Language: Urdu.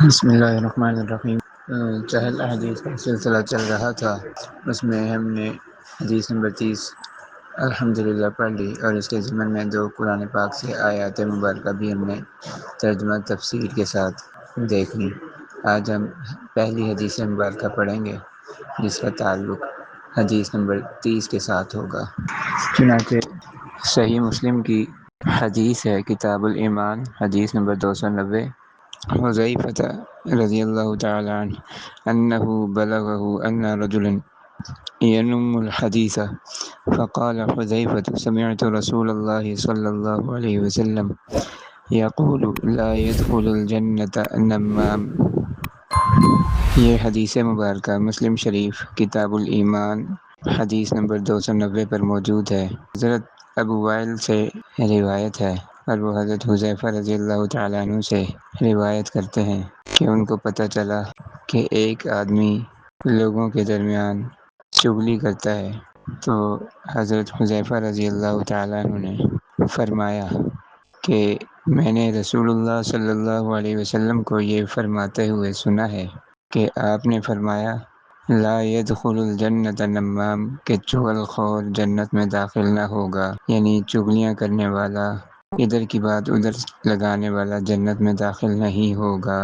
بسم اللہ الرحمن الرحیم۔ چہل حدیث کا سلسلہ چل رہا تھا، اس میں ہم نے حدیث نمبر 30 الحمدللہ پڑھ لی، اور اس کے ضمن میں 2 قرآن پاک سے آیات مبارکہ بھی ہم نے ترجمہ تفسیر کے ساتھ دیکھ لی۔ آج ہم پہلی حدیث مبارکہ پڑھیں گے، جس کا تعلق حدیث نمبر 30 کے ساتھ ہوگا۔ چنانچہ صحیح مسلم کی حدیث ہے، کتاب الایمان، حدیث نمبر 290۔ حذیفہ رضی اللہ تعالی عنہ انہ بلغہ ان رجلا ینم الحدیث فقال حذیفہ سمعت رسول اللہ صلی اللہ علیہ وسلم یقول لا يدخل الجنة نمام۔ یہ حدیث مبارکہ مسلم شریف کتاب الایمان حدیث نمبر 290 پر موجود ہے۔ حضرت ابو وائل سے روایت ہے، اور وہ حضرت حذیفہ رضی اللہ تعالیٰ عنہ سے روایت کرتے ہیں کہ ان کو پتہ چلا کہ ایک آدمی لوگوں کے درمیان چغلی کرتا ہے، تو حضرت حذیفہ رضی اللہ تعالیٰ عنہ نے فرمایا کہ میں نے رسول اللہ صلی اللہ علیہ وسلم کو یہ فرماتے ہوئے سنا ہے کہ آپ نے فرمایا لا يدخل الجنة نمام، کہ چغل خور جنت میں داخل نہ ہوگا، یعنی چغلیاں کرنے والا، ادھر کی بات ادھر لگانے والا جنت میں داخل نہیں ہوگا۔